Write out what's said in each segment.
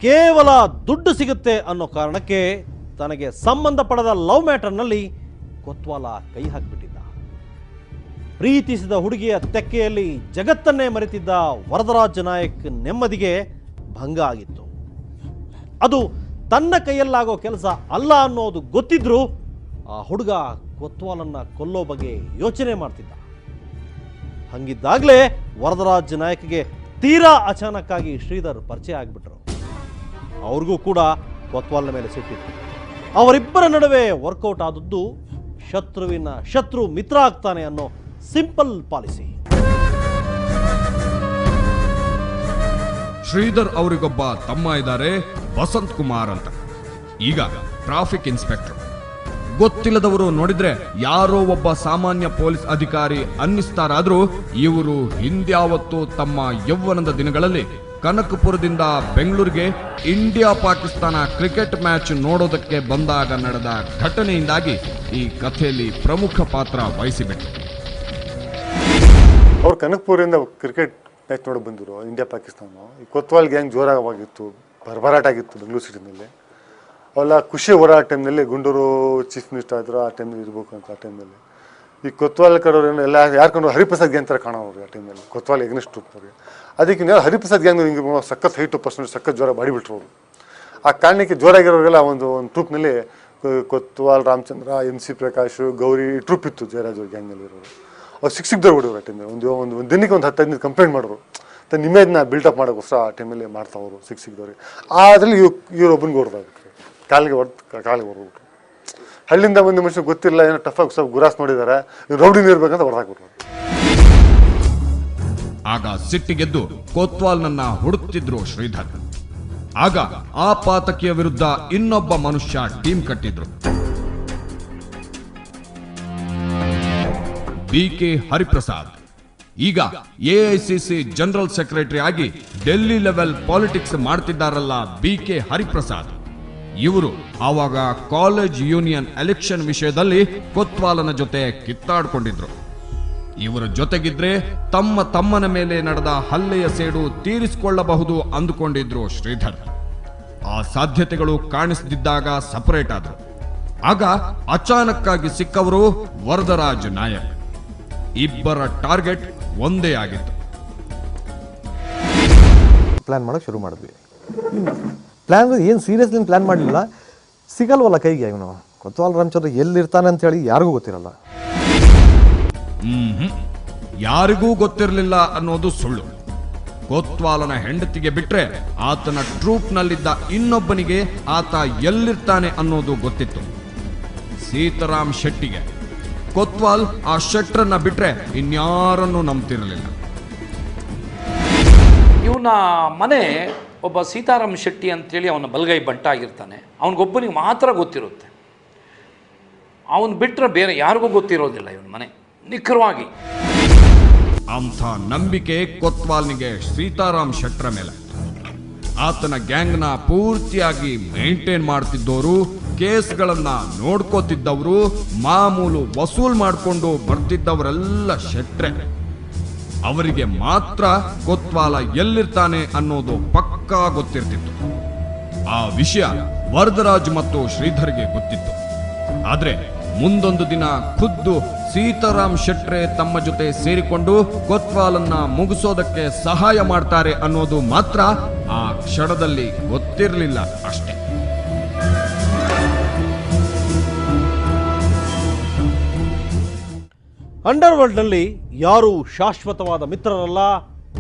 ಕೇವಲ ದುಡ್ಡು ಸಿಗುತ್ತೆ ಅನ್ನೋ ಕಾರಣಕ್ಕೆ ತನಗೆ ಸಂಬಂಧಪಡದ ಲವ್ ಮ್ಯಾಟರ್ನಲ್ಲಿ ಕೊತ್ವಾಲ ಕೈ ಹಾಕಿಬಿಟ್ಟಿದ್ದ. ಪ್ರೀತಿಸಿದ ಹುಡುಗಿಯ ತೆಕ್ಕೆಯಲ್ಲಿ ಜಗತ್ತನ್ನೇ ಮರೆತಿದ್ದ ವರದರಾಜ ನಾಯಕ್ ನೆಮ್ಮದಿಗೆ ಭಂಗ ಆಗಿತ್ತು. ಅದು ತನ್ನ ಕೈಯಲ್ಲಾಗೋ ಕೆಲಸ ಅಲ್ಲ ಅನ್ನೋದು ಗೊತ್ತಿದ್ರೂ ಆ ಹುಡುಗ ಕೊತ್ವಾಲನ್ನ ಕೊಲ್ಲೋ ಬಗ್ಗೆ ಯೋಚನೆ ಮಾಡ್ತಿದ್ದ. ಹಂಗಿದ್ದಾಗಲೇ ವರದರಾಜ ನಾಯಕ್ಗೆ ತೀರಾ ಅಚಾನಕ್ಕಾಗಿ ಶ್ರೀಧರ್ ಪರಿಚಯ ಆಗಿಬಿಟ್ರು. ಅವ್ರಿಗೂ ಕೂಡ ಕೊತ್ವಾಲ್ನ ಮೇಲೆ ಸಿಟ್ಟಿತ್ತು. ಅವರಿಬ್ಬರ ನಡುವೆ ವರ್ಕೌಟ್ ಆದದ್ದು ಶತ್ರುವಿನ ಶತ್ರು ಮಿತ್ರ ಆಗ್ತಾನೆ ಅನ್ನೋ ಸಿಂಪಲ್ ಪಾಲಿಸಿ. ಶ್ರೀಧರ್ ಅವರಿಗೊಬ್ಬ ತಮ್ಮ ಇದ್ದಾರೆ, ವಸಂತ್ ಕುಮಾರ್ ಅಂತ. ಈಗ ಟ್ರಾಫಿಕ್ ಇನ್ಸ್ಪೆಕ್ಟರ್. ಗೊತ್ತಿಲ್ಲದವರು ನೋಡಿದ್ರೆ ಯಾರೋ ಒಬ್ಬ ಸಾಮಾನ್ಯ ಪೊಲೀಸ್ ಅಧಿಕಾರಿ ಅನ್ನಿಸ್ತಾರಾದ್ರೂ ಇವರು ಹಿಂದ್ಯಾವತ್ತು ತಮ್ಮ ಯೌವನದ ದಿನಗಳಲ್ಲಿ ಕನಕಪುರದಿಂದ ಬೆಂಗಳೂರಿಗೆ ಇಂಡಿಯಾ ಪಾಕಿಸ್ತಾನ ಕ್ರಿಕೆಟ್ ಮ್ಯಾಚ್ ನೋಡೋದಕ್ಕೆ ಬಂದಾಗ ನಡೆದ ಘಟನೆಯಿಂದಾಗಿ ಈ ಕಥೆಯಲ್ಲಿ ಪ್ರಮುಖ ಪಾತ್ರ ವಹಿಸಿಬಿಟ್ರು. ಅವ್ರು ಕನಕಪುರದಿಂದ ಕ್ರಿಕೆಟ್ ಮ್ಯಾಚ್ ನೋಡೋಕೆ ಬಂದರು ಇಂಡಿಯಾ ಪಾಕಿಸ್ತಾನ. ಈ ಕೊತ್ವಾಲ್ ಗ್ಯಾಂಗ್ ಜೋರಾಗಿತ್ತು, ಭರಭರಾಟಾಗಿತ್ತು ಬೆಂಗಳೂರು ಸಿಟಿನಲ್ಲಿ. ಅವೆಲ್ಲ ಖುಷಿ ಹೋರಾಟ ಟೈಮ್ನಲ್ಲಿ ಗುಂಡೂರು ಚೀಫ್ ಮಿನಿಸ್ಟರ್ ಆದರು, ಆ ಟೈಮ್ನಲ್ಲಿ ಇರಬೇಕು ಅಂತ. ಆ ಟೈಮ್ನಲ್ಲಿ ಈ ಕೊತ್ವಾಲ್ ಕಡೋರು ಎಲ್ಲ ಯಾರ್ಕೊಂಡು ಹರಿಪ್ರಸಾದ್ ಗ್ಯಾಂಗ್ ಥರ ಕಾಣೋರು ಆ ಟೈಮ್ನಲ್ಲಿ, ಕೊತ್ವಾಲ್ ಎಗ್ನೆಸ್ಟ್ ಅವ್ರಿಗೆ. ಅದಕ್ಕೆ ಹರಿಪ್ರಸಾದ್ ಗ್ಯಾಂಗ್ ಹಿಂಗೆ ಸಖತ್ ಹೈಟು ಪರ್ಸೆಂಟ್ ಸಖತ್ ಜ್ವರ ಬಾಡಿಬಿಟ್ರು ಅವರು. ಆ ಕಾರಣಕ್ಕೆ ಜೋರಾಗಿರೋರಿಗೆಲ್ಲ ಒಂದು ಟ್ರೂಪ್ನಲ್ಲಿ ಕೊತ್ವಾಲ್, ರಾಮಚಂದ್ರ, MC ಪ್ರಕಾಶ್, ಗೌರಿ ಟ್ರೂಪ್ ಇತ್ತು ಜಯರಾಜ್ ಅವ್ರ ಗ್ಯಾಂಗ್ನಲ್ಲಿ ಇರೋರು. ಅವ್ರು ಸಿಕ್ಸಿಗ್ದವ್ರು ಹೊಡಿಯೋರು ಆ ಟೈಮಲ್ಲಿ. ಒಂದು ದಿನಕ್ಕೆ ಒಂದು 10-15 ಕಂಪ್ಲೇಂಟ್ ಮಾಡೋರು. ತನ್ನ ಇಮೇಜ್ನ ಬಿಲ್ಡಪ್ ಮಾಡೋಕ್ಕೋಸ್ಕರ ಆ ಟೈಮಲ್ಲಿ ಮಾಡ್ತಾವ್ರು ಸಿಕ್ಸಿಗ್ದವ್ರಿಗೆ. ಅದರಲ್ಲಿ ಇವ್ರೊಬ್ಬನಿಗೆ ಹೊಡೆದಾಗುತ್ತೆ, ಕಾಲಿಗೆ ಹೊಡೆದ್ಬಿಟ್ರು. ಹಳ್ಳಿಯಿಂದ ಬಂದ ಮನುಷ್ಯ ಗೊತ್ತಿಲ್ಲ, ಏನೋ ಟಫಾಗಿ ಸ್ವಲ್ಪ ಗುರಾಸ್ ನೋಡಿದ್ದಾರೆ, ರೌಡಿನ ಇರ್ಬೇಕಂತ ಹೊಡೆದಾಕ್ಬಿಟ್ರು. ಆಗ ಸಿಟ್ಟಿಗೆದ್ದು ಕೊತ್ವಾಲ್ನನ್ನ ಹುಡುಕ್ತಿದ್ರು ಶ್ರೀಧರ್. ಆಗ ಆ ಪಾತಕಿಯ ವಿರುದ್ಧ ಇನ್ನೊಬ್ಬ ಮನುಷ್ಯ ಟೀಮ್ ಕಟ್ಟಿದ್ರು. BK ಹರಿಪ್ರಸಾದ್. ಈಗ AICC ಜನರಲ್ ಸೆಕ್ರೆಟರಿ ಆಗಿ ಡೆಲ್ಲಿ ಲೆವೆಲ್ ಪಾಲಿಟಿಕ್ಸ್ ಮಾಡ್ತಿದ್ದಾರಲ್ಲ BK ಹರಿಪ್ರಸಾದ್. ಇವರು ಆವಾಗ ಕಾಲೇಜ್ ಯೂನಿಯನ್ ಎಲೆಕ್ಷನ್ ವಿಷಯದಲ್ಲಿ ಕೊತ್ವಾಲನ ಜೊತೆ ಕಿತ್ತಾಡ್ಕೊಂಡಿದ್ರು. ಇವರ ಜೊತೆಗಿದ್ರೆ ತಮ್ಮನ ಮೇಲೆ ನಡೆದ ಹಲ್ಲೆಯ ಸೇಡು ತೀರಿಸಿಕೊಳ್ಳಬಹುದು ಅಂದುಕೊಂಡಿದ್ರು ಶ್ರೀಧರ್. ಆ ಸಾಧ್ಯತೆಗಳು ಕಾಣಿಸದಿದ್ದಾಗ ಸಪರೇಟ್ ಆದ್ರು. ಆಗ ಅಚಾನಕ್ಕಾಗಿ ಸಿಕ್ಕವರು ವರದರಾಜ ನಾಯಕ್. ಇಬ್ಬರ ಟಾರ್ಗೆಟ್ ಒಂದೇ ಆಗಿತ್ತು. ಪ್ಲಾನ್ ಮಾಡೋಕೆ ಶುರು ಮಾಡಿದ್ವಿ. ಪ್ಲಾನ್ ಏನು ಸೀರಿಯಸ್ಲಿ ಪ್ಲಾನ್ ಮಾಡಲಿಲ್ಲ. ಸಿಗಲ್ವಲ್ಲ ಕೈಗೆ ಇವನು ಕೊತ್ವಾಲ್ ರಾಮಚಂದ್ರ ಎಲ್ಲಿರ್ತಾನೆ ಅಂತ ಹೇಳಿ ಯಾರಿಗೂ ಗೊತ್ತಿರಲ್ಲ. ಯಾರಿಗೂ ಗೊತ್ತಿರಲಿಲ್ಲ ಅನ್ನೋದು ಸುಳ್ಳು. ಕೊತ್ವಾಲನ ಹೆಂಡತಿಗೆ ಬಿಟ್ರೆ ಆತನ ಟ್ರೂಪ್ನಲ್ಲಿದ್ದ ಇನ್ನೊಬ್ಬನಿಗೆ ಆತ ಎಲ್ಲಿರ್ತಾನೆ ಅನ್ನೋದು ಗೊತ್ತಿತ್ತು, ಸೀತಾರಾಮ್ ಶೆಟ್ಟಿಗೆ. ಕೊತ್ವಾಲ್ ಆ ಶೆಟ್ರನ್ನ ಬಿಟ್ರೆ ಇನ್ಯಾರನ್ನೂ ನಂಬ್ತಿರಲಿಲ್ಲ. ಇವನ ಮನೆ ಒಬ್ಬ ಸೀತಾರಾಮ್ ಶೆಟ್ಟಿ ಅಂತೇಳಿ ಅವನ ಬಲಗೈ ಬಂಟ ಆಗಿರ್ತಾನೆ. ಅವನಿಗೊಬ್ಬನಿಗೆ ಮಾತ್ರ ಗೊತ್ತಿರುತ್ತೆ. ಅವನು ಬಿಟ್ಟರೆ ಬೇರೆ ಯಾರಿಗೂ ಗೊತ್ತಿರೋದಿಲ್ಲ ಇವನ ಮನೆ ನಿಖರವಾಗಿ. ಅಂಥ ನಂಬಿಕೆ ಕೊತ್ವಾಲ್ನಿಗೆ ಸೀತಾರಾಮ್ ಶೆಟ್ರ ಮೇಲೆ. ಆತನ ಗ್ಯಾಂಗ್ನ ಪೂರ್ತಿಯಾಗಿ ಮೇಂಟೈನ್ ಮಾಡ್ತಿದ್ದವರು, ಕೇಸ್ಗಳನ್ನ ನೋಡ್ಕೋತಿದ್ದವರು, ಮಾಮೂಲು ವಸೂಲ್ ಮಾಡಿಕೊಂಡು ಬರ್ತಿದ್ದವರೆಲ್ಲ ಶೆಟ್ರೆ. ಅವರಿಗೆ ಮಾತ್ರ ಕೊತ್ವಾಲ ಎಲ್ಲಿರ್ತಾನೆ ಅನ್ನೋದು ಪಕ್ಕಾ ಗೊತ್ತಿರ್ತಿತ್ತು. ಆ ವಿಷಯ ವರದರಾಜ್ ಮತ್ತು ಶ್ರೀಧರ್ಗೆ ಗೊತ್ತಿತ್ತು. ಆದ್ರೆ ಮುಂದೊಂದು ದಿನ ಖುದ್ದು ಸೀತಾರಾಮ್ ಶೆಟ್ರೆ ತಮ್ಮ ಜೊತೆ ಸೇರಿಕೊಂಡು ಕೊತ್ವಾಲನ್ನ ಮುಗಿಸೋದಕ್ಕೆ ಸಹಾಯ ಮಾಡ್ತಾರೆ ಅನ್ನೋದು ಮಾತ್ರ ಆ ಕ್ಷಣದಲ್ಲಿ ಗೊತ್ತಿರಲಿಲ್ಲ ಅಷ್ಟೇ. ಅಂಡರ್ ವರ್ಲ್ಡ್ನಲ್ಲಿ ಯಾರೂ ಶಾಶ್ವತವಾದ ಮಿತ್ರರಲ್ಲ,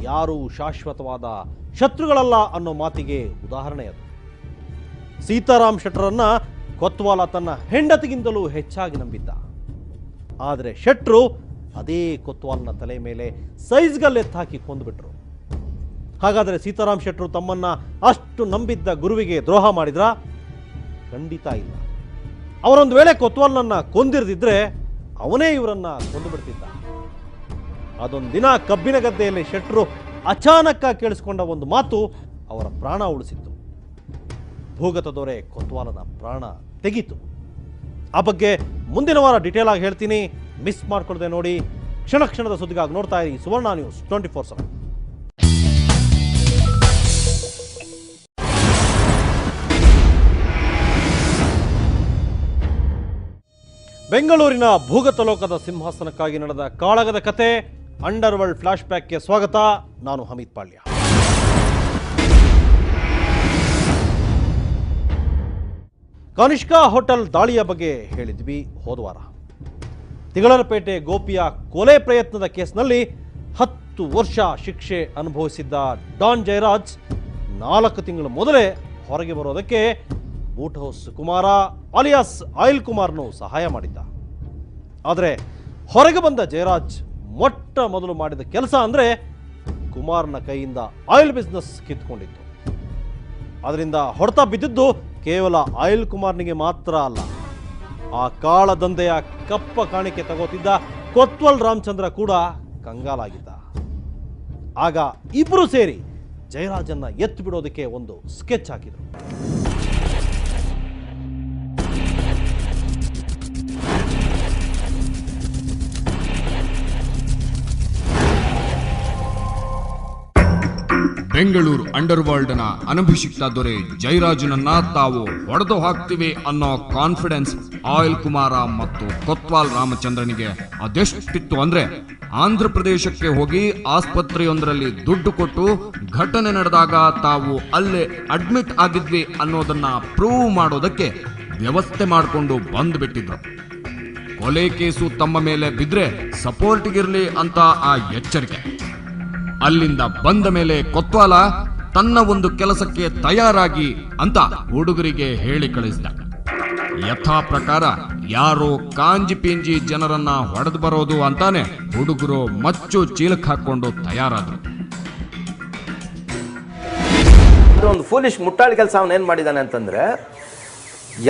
ಯಾರೂ ಶಾಶ್ವತವಾದ ಶತ್ರುಗಳಲ್ಲ ಅನ್ನೋ ಮಾತಿಗೆ ಉದಾಹರಣೆ ಅದು. ಸೀತಾರಾಮ್ ಶೆಟ್ಟರನ್ನ ಕೊತ್ವಾಲ ತನ್ನ ಹೆಂಡತಿಗಿಂತಲೂ ಹೆಚ್ಚಾಗಿ ನಂಬಿದ್ದ. ಆದರೆ ಶೆಟ್ರು ಅದೇ ಕೊತ್ವಾಲ್ನ ತಲೆ ಮೇಲೆ ಸೈಜ್ಗಲ್ಲೆತ್ತಾಕಿ ಕೊಂದುಬಿಟ್ರು. ಹಾಗಾದರೆ ಸೀತಾರಾಮ್ ಶೆಟ್ರು ತಮ್ಮನ್ನ ಅಷ್ಟು ನಂಬಿದ್ದ ಗುರುವಿಗೆ ದ್ರೋಹ ಮಾಡಿದ್ರಾ? ಖಂಡಿತ ಇಲ್ಲ. ಅವರೊಂದು ವೇಳೆ ಕೊತ್ವಾಲ್ನನ್ನ ಕೊಂದಿರದಿದ್ರೆ ಅವನೇ ಇವರನ್ನ ಕೊಂದು ಬಿಡ್ತಿದ್ದ. ಅದೊಂದು ದಿನ ಕಬ್ಬಿನ ಗದ್ದೆಯಲ್ಲಿ ಶೆಟ್ರು ಅಚಾನಕ್ಕ ಕೇಳಿಸ್ಕೊಂಡ ಒಂದು ಮಾತು ಅವರ ಪ್ರಾಣ ಉಳಿಸಿತ್ತು. ಭೂಗತ ದೊರೆ ಕೊತ್ವಾಲನ ಪ್ರಾಣ ತೆಗೀತು. ಆ ಬಗ್ಗೆ ಮುಂದಿನ ವಾರ ಡಿಟೇಲ್ ಆಗಿ ಹೇಳ್ತೀನಿ. ಮಿಸ್ ಮಾಡ್ಕೊಳ್ದೆ ನೋಡಿ. ಕ್ಷಣ ಕ್ಷಣದ ಸುದ್ದಿಗಾಗಿ ನೋಡ್ತಾ ಇರಿ ಸುವರ್ಣ ನ್ಯೂಸ್ 24/7. ಬೆಂಗಳೂರಿನ ಭೂಗತಲೋಕದ ಸಿಂಹಾಸನಕ್ಕಾಗಿ ನಡೆದ ಕಾಳಗದ ಕತೆ ಅಂಡರ್ ವರ್ಲ್ಡ್ ಫ್ಲಾಶ್ ಬ್ಯಾಕ್ಗೆ ಸ್ವಾಗತ. ನಾನು ಹಮೀದ್ ಪಾಳ್ಯ. ಕನಿಷ್ಕಾ ಹೋಟೆಲ್ ದಾಳಿಯ ಬಗ್ಗೆ ಹೇಳಿದ್ವಿ ಹೋದವಾರ. ತಿಗಳರಪೇಟೆ ಗೋಪಿಯ ಕೊಲೆ ಪ್ರಯತ್ನದ ಕೇಸ್ನಲ್ಲಿ 10 ವರ್ಷ ಶಿಕ್ಷೆ ಅನುಭವಿಸಿದ್ದ ಡಾನ್ ಜಯರಾಜ್ 4 ತಿಂಗಳ ಮೊದಲೇ ಹೊರಗೆ ಬರೋದಕ್ಕೆ boot house Kumara alias oil ಕುಮಾರ್ನು ಸಹಾಯ ಮಾಡಿದ್ದ. ಆದರೆ ಹೊರಗೆ ಬಂದ ಜಯರಾಜ್ ಮೊಟ್ಟ ಮೊದಲು ಮಾಡಿದ ಕೆಲಸ ಅಂದರೆ ಕುಮಾರ್ನ ಕೈಯಿಂದ ಆಯಿಲ್ ಬಿಸ್ನೆಸ್ ಕಿತ್ಕೊಂಡಿತ್ತು. ಅದರಿಂದ ಹೊಡೆತ ಬಿದ್ದಿದ್ದು ಕೇವಲ ಆಯಿಲ್ ಕುಮಾರ್ನಿಗೆ ಮಾತ್ರ ಅಲ್ಲ, ಆ ಕಾಳದಂಧೆಯ ಕಪ್ಪ ಕಾಣಿಕೆ ತಗೋತಿದ್ದ ಕೊತ್ವಾಲ್ ರಾಮಚಂದ್ರ ಕೂಡ ಕಂಗಾಲಾಗಿದ್ದ. ಆಗ ಇಬ್ಬರು ಸೇರಿ ಜಯರಾಜನ್ನ ಎತ್ತು ಬಿಡೋದಕ್ಕೆ ಒಂದು ಸ್ಕೆಚ್ ಹಾಕಿದರು. ಬೆಂಗಳೂರು ಅಂಡರ್ ವರ್ಲ್ಡ್ನ ಅನಭಿಷಿಕ್ತ ದೊರೆ ಜಯರಾಜನನ್ನ ತಾವು ಹೊಡೆದು ಹಾಕ್ತಿವಿ ಅನ್ನೋ ಕಾನ್ಫಿಡೆನ್ಸ್ ಆಯಿಲ್ ಕುಮಾರ ಮತ್ತು ಕೊತ್ವಾಲ್ ರಾಮಚಂದ್ರನಿಗೆ ಅದೆಷ್ಟಿತ್ತು ಅಂದ್ರೆ ಆಂಧ್ರ ಪ್ರದೇಶಕ್ಕೆ ಹೋಗಿ ಆಸ್ಪತ್ರೆಯೊಂದರಲ್ಲಿ ದುಡ್ಡು ಕೊಟ್ಟು ಘಟನೆ ನಡೆದಾಗ ತಾವು ಅಲ್ಲೇ ಅಡ್ಮಿಟ್ ಆಗಿದ್ವಿ ಅನ್ನೋದನ್ನ ಪ್ರೂವ್ ಮಾಡೋದಕ್ಕೆ ವ್ಯವಸ್ಥೆ ಮಾಡಿಕೊಂಡು ಬಂದ್ಬಿಟ್ಟಿದ್ರು. ಕೊಲೆ ಕೇಸು ತಮ್ಮ ಮೇಲೆ ಬಿದ್ರೆ ಸಪೋರ್ಟ್ಗಿರ್ಲಿ ಅಂತ ಆ ಎಚ್ಚರಿಕೆ. ಅಲ್ಲಿಂದ ಬಂದ ಮೇಲೆ ಕೊತ್ವಾಲ ತನ್ನ ಒಂದು ಕೆಲಸಕ್ಕೆ ತಯಾರಾಗಿ ಅಂತ ಹುಡುಗರಿಗೆ ಹೇಳಿ ಕಳಿಸಿದ. ಯಥಾ ಪ್ರಕಾರ ಯಾರೋ ಕಾಂಜಿ ಪಿಂಜಿ ಜನರನ್ನ ಹೊಡೆದು ಬರೋದು ಅಂತಾನೆ ಹುಡುಗರು ಮಚ್ಚು ಚೀಲಕ್ಕೆ ಹಾಕೊಂಡು ತಯಾರಾದ್ರು. ಒಂದು ಫೂಲಿಶ್ ಮುಟ್ಟಾಳಿ ಕೆಲಸ ಅವನು ಏನ್ ಮಾಡಿದಾನೆ ಅಂತಂದ್ರೆ,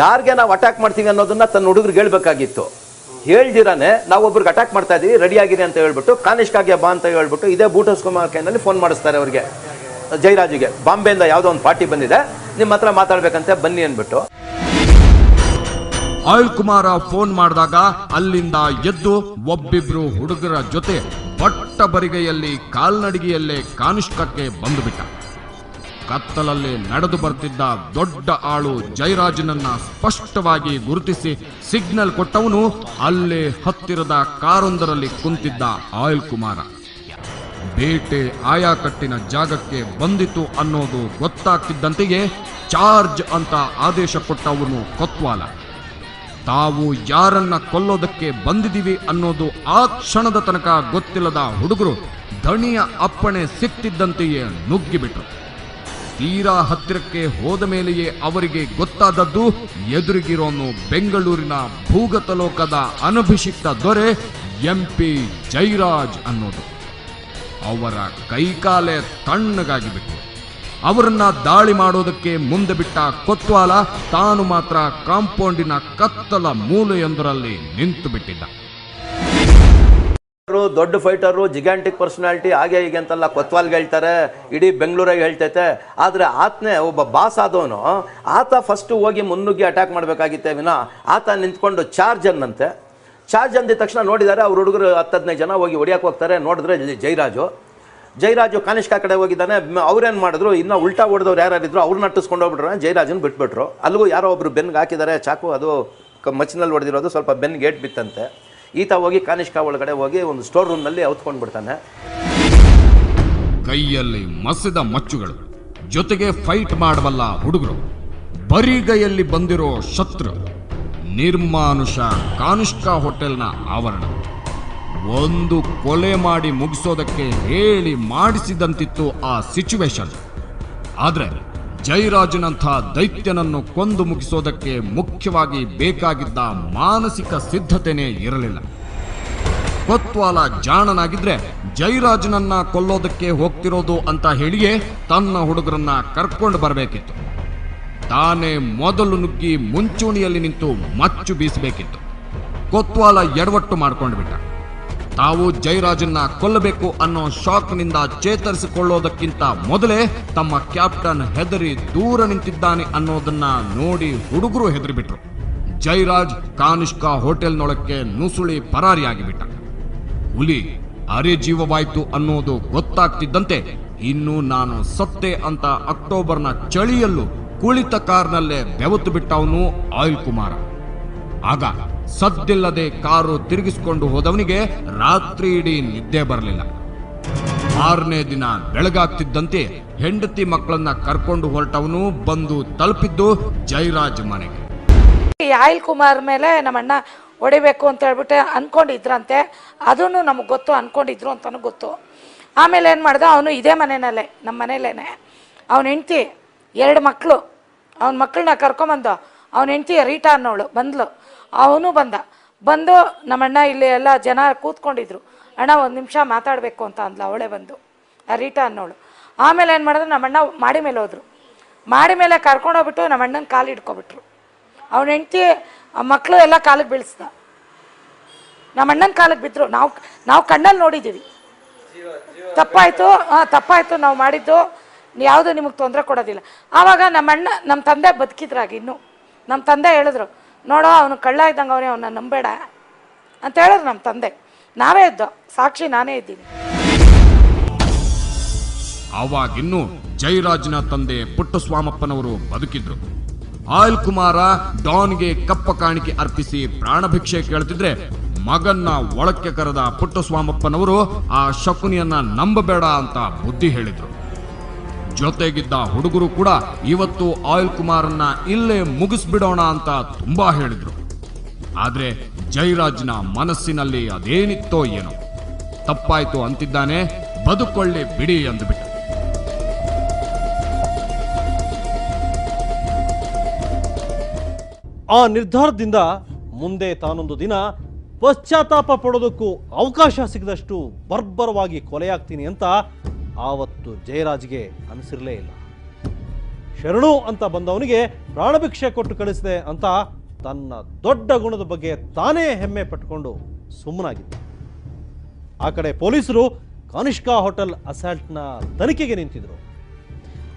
ಯಾರಿಗೆ ನಾವು ಅಟ್ಯಾಕ್ ಮಾಡ್ತೀವಿ ಅನ್ನೋದನ್ನ ತನ್ನ ಹುಡುಗರಿಗೆ ಹೇಳ್ಬೇಕಾಗಿತ್ತು. ಹೇಳ್ದಿರಾನೆ ನಾವು ಒಬ್ರಿಗೆ ಅಟ್ಯಾಕ್ ಮಾಡ್ತಾ ಇದೀವಿ, ರೆಡಿ ಆಗಿರಿ ಅಂತ ಹೇಳ್ಬಿಟ್ಟು ಕಾನಿಷ್ಕಾಗೆ ಬಾ ಅಂತ ಹೇಳ್ಬಿಟ್ಟು ಇದೇ ಬೂಟ್ ಹೌಸ್ ಕುಮಾರ್ ಕೈನಲ್ಲಿ ಫೋನ್ ಮಾಡಿಸ್ತಾರೆ ಅವ್ರಿಗೆ, ಜಯರಾಜ್ಗೆ. ಬಾಂಬೆಯಿಂದ ಯಾವುದೋ ಒಂದು ಪಾರ್ಟಿ ಬಂದಿದೆ, ನಿಮ್ಮ ಹತ್ರ ಮಾತಾಡ್ಬೇಕಂತೆ, ಬನ್ನಿ ಅಂದ್ಬಿಟ್ಟು. ಆಯಿಲ್ ಕುಮಾರ ಫೋನ್ ಮಾಡಿದಾಗ ಅಲ್ಲಿಂದ ಎದ್ದು ಒಬ್ಬಿಬ್ರು ಹುಡುಗರ ಜೊತೆ ಬಟ್ಟ ಬರಿಗೆಯಲ್ಲಿ ಕಾಲ್ನಡಿಗೆಯಲ್ಲೇ ಕಾನಿಷ್ಕಕ್ಕೆ ಬಂದುಬಿಟ್ಟ. ಕತ್ತಲಲ್ಲಿ ನಡೆದು ಬರ್ತಿದ್ದ ದೊಡ್ಡ ಆಳು ಜಯರಾಜನನ್ನ ಸ್ಪಷ್ಟವಾಗಿ ಗುರುತಿಸಿ ಸಿಗ್ನಲ್ ಕೊಟ್ಟವನು ಅಲ್ಲೇ ಹತ್ತಿರದ ಕಾರೊಂದರಲ್ಲಿ ಕುಂತಿದ್ದ ಆಯಿಲ್ ಕುಮಾರ. ಬೇಟೆ ಆಯಾಕಟ್ಟಿನ ಜಾಗಕ್ಕೆ ಬಂದಿತು ಅನ್ನೋದು ಗೊತ್ತಾಗ್ತಿದ್ದಂತೆಯೇ ಚಾರ್ಜ್ ಅಂತ ಆದೇಶ ಕೊಟ್ಟವನು ಕೊತ್ವಾಲ. ತಾವು ಯಾರನ್ನ ಕೊಲ್ಲೋದಕ್ಕೆ ಬಂದಿದ್ದೀವಿ ಅನ್ನೋದು ಆ ಕ್ಷಣದ ತನಕ ಗೊತ್ತಿಲ್ಲದ ಹುಡುಗರು ದಣಿಯ ಅಪ್ಪಣೆ ಸಿಕ್ತಿದ್ದಂತೆಯೇ ನುಗ್ಗಿಬಿಟ್ರು. ತೀರಾ ಹತ್ತಿರಕ್ಕೆ ಹೋದ ಮೇಲೆಯೇ ಅವರಿಗೆ ಗೊತ್ತಾದದ್ದು ಎದುರಿಗಿರೋನು ಬೆಂಗಳೂರಿನ ಭೂಗತಲೋಕದ ಅನಭಿಷಿಕ್ತ ದೊರೆ MP ಜಯರಾಜ್ ಅನ್ನೋದು. ಅವರ ಕೈಕಾಲೆ ತಣ್ಣಗಾಗಿಬಿಟ್ಟು ಅವರನ್ನ ದಾಳಿ ಮಾಡೋದಕ್ಕೆ ಮುಂದೆ ಬಿಟ್ಟ ಕೊತ್ವಾಲ ತಾನು ಮಾತ್ರ ಕಾಂಪೌಂಡಿನ ಕತ್ತಲ ಮೂಲೆಯೊಂದರಲ್ಲಿ ನಿಂತು ಬಿಟ್ಟಿದ್ದ. ದೊಡ್ಡ ಫೈಟರು, ಜಿಗ್ಯಾಂಟಿಕ್ ಪರ್ಸನಾಲಿಟಿ, ಹಾಗೆ ಹೀಗೆ ಅಂತೆಲ್ಲ ಕೊತ್ವಾಲ್ಗೆ ಹೇಳ್ತಾರೆ, ಇಡೀ ಬೆಂಗಳೂರಾಗ ಹೇಳ್ತೈತೆ. ಆದರೆ ಆತನೇ ಒಬ್ಬ ಬಾಸ್ ಆದವನು, ಆತ ಫಸ್ಟ್ ಹೋಗಿ ಮುನ್ನುಗ್ಗಿ ಅಟ್ಯಾಕ್ ಮಾಡಬೇಕಾಗಿತ್ತೆ ವಿನ ಆತ ನಿಂತ್ಕೊಂಡು ಚಾರ್ಜ್ ಅನ್ನಂತೆ. ಚಾರ್ಜ್ ಅಂದಿದ ತಕ್ಷಣ ನೋಡಿದ್ದಾರೆ ಅವ್ರ ಹುಡುಗರು 10-15 ಜನ ಹೋಗಿ ಹೊಡಿಯಕ್ಕೆ ಹೋಗ್ತಾರೆ. ನೋಡಿದ್ರೆ ಜಯರಾಜು ಕಾನಿಷ್ಕಾ ಕಡೆ ಹೋಗಿದ್ದಾನೆ. ಅವ್ರೇನು ಮಾಡಿದ್ರು, ಇನ್ನೂ ಉಲ್ಟಾ ಹೊಡೆದವ್ರು ಯಾರಿದ್ರು ಅವ್ರನ್ನ ಅಟ್ಟಿಸ್ಕೊಂಡು ಹೋಗ್ಬಿಟ್ರು, ಜಯರಾಜನ್ ಬಿಟ್ಬಿಟ್ರು. ಅಲ್ಲಿಗೂ ಯಾರೋ ಒಬ್ರು ಬೆನ್ಗೆ ಹಾಕಿದ್ದಾರೆ ಚಾಕು, ಅದು ಮಚ್ಚಿನಲ್ಲಿ ಹೊಡೆದಿರೋದು, ಸ್ವಲ್ಪ ಬೆನ್ಗೆ ಏಟ್ ಬಿತ್ತಂತೆ. ಈತ ಹೋಗಿ ಕಾನಿಷ್ಕಾ ಒಳಗಡೆ ಹೋಗಿ ಒಂದು ಸ್ಟೋರ್ ರೂಮ್ನಲ್ಲಿ ಔತ್ಕೊಂಡು ಬಿಡ್ತಾನೆ. ಕೈಯಲ್ಲಿ ಮಸದ ಮಚ್ಚುಗಳು, ಜೊತೆಗೆ ಫೈಟ್ ಮಾಡಬಲ್ಲ ಹುಡುಗರು, ಬರಿಗೈಯಲ್ಲಿ ಬಂದಿರೋ ಶತ್ರು. ನಿರ್ಮಾನುಷ ಕಾನಿಷ್ಕಾ ಹೋಟೆಲ್ನ ಆವರಣ. ಒಂದು ಕೊಲೆ ಮಾಡಿ ಮುಗಿಸೋದಕ್ಕೆ ಹೇಳಿ ಮಾಡಿಸಿದಂತಿತ್ತು ಆ ಸಿಚುವೇಶನ್. ಆದ್ರೆ ಜಯರಾಜನಂಥ ದೈತ್ಯನನ್ನು ಕೊಂದು ಮುಗಿಸೋದಕ್ಕೆ ಮುಖ್ಯವಾಗಿ ಬೇಕಾಗಿದ್ದ ಮಾನಸಿಕ ಸಿದ್ಧತೆನೇ ಇರಲಿಲ್ಲ. ಕೊತ್ವಾಲ ಜಾಣನಾಗಿದ್ರೆ ಜಯರಾಜನನ್ನ ಕೊಲ್ಲೋದಕ್ಕೆ ಹೋಗ್ತಿರೋದು ಅಂತ ಹೇಳಿಯೇ ತನ್ನ ಹುಡುಗರನ್ನ ಕರ್ಕೊಂಡು ಬರಬೇಕಿತ್ತು. ತಾನೇ ಮೊದಲು ನುಗ್ಗಿ ಮುಂಚೂಣಿಯಲ್ಲಿ ನಿಂತು ಮಚ್ಚು ಬೀಸಬೇಕಿತ್ತು. ಕೊತ್ವಾಲ ಎಡವಟ್ಟು ಮಾಡ್ಕೊಂಡು ಬಿಟ್ಟ. ತಾವು ಜಯರಾಜನ್ನ ಕೊಲ್ಲಬೇಕು ಅನ್ನೋ ಶಾಕ್ನಿಂದ ಚೇತರಿಸಿಕೊಳ್ಳೋದಕ್ಕಿಂತ ಮೊದಲೇ ತಮ್ಮ ಕ್ಯಾಪ್ಟನ್ ಹೆದರಿ ದೂರ ನಿಂತಿದ್ದಾನೆ ಅನ್ನೋದನ್ನ ನೋಡಿ ಹುಡುಗರು ಹೆದರಿಬಿಟ್ರು. ಜಯರಾಜ್ ಕಾನಿಷ್ಕಾ ಹೋಟೆಲ್ನೊಳಕ್ಕೆ ನುಸುಳಿ ಪರಾರಿಯಾಗಿಬಿಟ್ಟ. ಹುಲಿ ಅರೆಜೀವವಾಯ್ತು ಅನ್ನೋದು ಗೊತ್ತಾಗ್ತಿದ್ದಂತೆ ಇನ್ನು ನಾನು ಸತ್ತೆ ಅಂತ ಅಕ್ಟೋಬರ್ನ ಚಳಿಯಲ್ಲೂ ಕುಳಿತ ಕಾರ್ನಲ್ಲೇ ಬೆವತು ಬಿಟ್ಟವನು ಆಯಿಲ್ ಕುಮಾರ. ಆಗ ಸದ್ದಿಲ್ಲದೆ ಕಾರು ತಿರುಗಿಸಿಕೊಂಡು ಹೋದವನಿಗೆ ರಾತ್ರಿ ಇಡೀ ನಿದ್ದೆ ಬರಲಿಲ್ಲ. 6ನೇ ದಿನ ಬೆಳಗಾಗ್ತಿದ್ದಂತೆ ಹೆಂಡತಿ ಮಕ್ಕಳನ್ನ ಕರ್ಕೊಂಡು ಹೊರಟವನು ಬಂದು ತಲುಪಿದ್ದು ಜಯರಾಜ್ ಮನೆಗೆ. ಆಯಿಲ್ ಕುಮಾರ್ ಮೇಲೆ ನಮ್ಮಣ್ಣ ಹೊಡಿಬೇಕು ಅಂತ ಹೇಳ್ಬಿಟ್ಟು ಅನ್ಕೊಂಡಿದ್ರಂತೆ. ಅದೂ ನಮಗೆ ಗೊತ್ತು, ಅನ್ಕೊಂಡಿದ್ರು ಅಂತಲೂ ಗೊತ್ತು. ಆಮೇಲೆ ಏನು ಮಾಡ್ದ, ಅವನು ಇದೇ ಮನೆಯಲ್ಲೇ, ನಮ್ಮ ಮನೇಲೇ ಅವನ ಹೆಂಡ್ತಿ 2 ಮಕ್ಕಳು, ಅವನ ಮಕ್ಕಳನ್ನ ಕರ್ಕೊಂಬಂದು ಅವನ ಹೆಂಡ್ತಿ ರೀಟಾ ಅನ್ನೋಳು ಬಂದ್ಲು. ಅವನು ಬಂದು ನಮ್ಮಣ್ಣ ಇಲ್ಲಿ ಎಲ್ಲ ಜನ ಕೂತ್ಕೊಂಡಿದ್ರು. ಅಣ್ಣ 1 ನಿಮಿಷ ಮಾತಾಡಬೇಕು ಅಂತ ಅಂದ್ಲು. ಅವಳೇ ಬಂದು ಆ ರೀಟಾ ಅನ್ನೋಳು. ಆಮೇಲೆ ಏನು ಮಾಡಿದ್ರು, ನಮ್ಮಣ್ಣ ಮಾಡಿ ಮೇಲೆ ಹೋದ್ರು. ಮಾಡಿ ಮೇಲೆ ಕರ್ಕೊಂಡೋಗ್ಬಿಟ್ಟು ನಮ್ಮಣ್ಣನ ಕಾಲು ಹಿಡ್ಕೊಬಿಟ್ರು. ಅವನ ಹೆಂಡ್ತಿ ಮಕ್ಕಳು ಎಲ್ಲ ಕಾಲಿಗೆ ಬೀಳಿಸ್ದ. ನಮ್ಮಣ್ಣನ ಕಾಲಿಗೆ ಬಿದ್ದರು. ನಾವು ಕಣ್ಣಲ್ಲಿ ನೋಡಿದ್ದೀವಿ. ತಪ್ಪಾಯಿತು ನಾವು ಮಾಡಿದ್ದು, ಯಾವುದು ನಿಮಗೆ ತೊಂದರೆ ಕೊಡೋದಿಲ್ಲ. ಆವಾಗ ನಮ್ಮ ತಂದೆ ಬದುಕಿದ್ರಾಗ ಇನ್ನೂ ನಮ್ಮ ತಂದೆ ಹೇಳಿದ್ರು, ನೋಡೋ ಅವನು ಕಳ್ಳ ಇದ್ದಂಗೆ ಅವನೇ, ಅವನ್ನ ನಂಬೇಡ ಅಂತ ಹೇಳಿದ್ರು ನಮ್ಮ ತಂದೆ. ನಾವೇ ಇದ್ದೋ, ಸಾಕ್ಷಿ ನಾನೇ ಇದ್ದೀನಿ. ಆವಾಗಿನ್ನು ಜಯರಾಜ್ನ ತಂದೆ ಪುಟ್ಟಸ್ವಾಮಪ್ಪನವರು ಬದುಕಿದ್ರು. ಆಯಿಲ್ ಕುಮಾರ ಡಾನ್ಗೆ ಕಪ್ಪ ಕಾಣಿಕೆ ಅರ್ಪಿಸಿ ಪ್ರಾಣಭಿಕ್ಷೆ ಕೇಳ್ತಿದ್ರೆ ಮಗನ್ನ ಒಳಕ್ಕೆ ಕರೆದ ಪುಟ್ಟಸ್ವಾಮಪ್ಪನವರು ಆ ಶಕುನಿಯನ್ನ ನಂಬಬೇಡ ಅಂತ ಬುದ್ಧಿ ಹೇಳಿದ್ರು. ಜೊತೆಗಿದ್ದ ಹುಡುಗರು ಕೂಡ ಇವತ್ತು ಆಯಿಲ್ ಕುಮಾರನ್ನ ಇಲ್ಲೇ ಮುಗಿಸ್ಬಿಡೋಣ ಅಂತ ತುಂಬಾ ಹೇಳಿದ್ರು. ಆದ್ರೆ ಜಯರಾಜ್ನ ಮನಸ್ಸಿನಲ್ಲಿ ಅದೇನಿತ್ತೋ ಏನೋ, ತಪ್ಪಾಯ್ತು ಅಂತಿದ್ದಾನೆ, ಬದುಕೊಳ್ಳಿ ಬಿಡಿ ಅಂದುಬಿಟ್ಟ. ಆ ನಿರ್ಧಾರದಿಂದ ಮುಂದೆ ತಾನೊಂದು ದಿನ ಪಶ್ಚಾತ್ತಾಪ ಪಡೋದಕ್ಕೂ ಅವಕಾಶ ಸಿಗದಷ್ಟು ಬರ್ಬರವಾಗಿ ಕೊಲೆಯಾಗ್ತೀನಿ ಅಂತ ಆವತ್ತು ಜಯರಾಜ್ಗೆ ಅನಿಸಿರಲೇ ಇಲ್ಲ. ಶರಣು ಅಂತ ಬಂದವನಿಗೆ ಪ್ರಾಣಭಿಕ್ಷೆ ಕೊಟ್ಟು ಕಳಿಸಿದೆ ಅಂತ ತನ್ನ ದೊಡ್ಡ ಗುಣದ ಬಗ್ಗೆ ತಾನೇ ಹೆಮ್ಮೆ ಪಟ್ಟುಕೊಂಡು ಸುಮ್ಮನಾಗಿದ್ದ. ಆ ಕಡೆ ಪೊಲೀಸರು ಕಾನಿಷ್ಕಾ ಹೋಟೆಲ್ ಅಸಾಲ್ಟ್ನ ತನಿಖೆಗೆ ನಿಂತಿದ್ರು.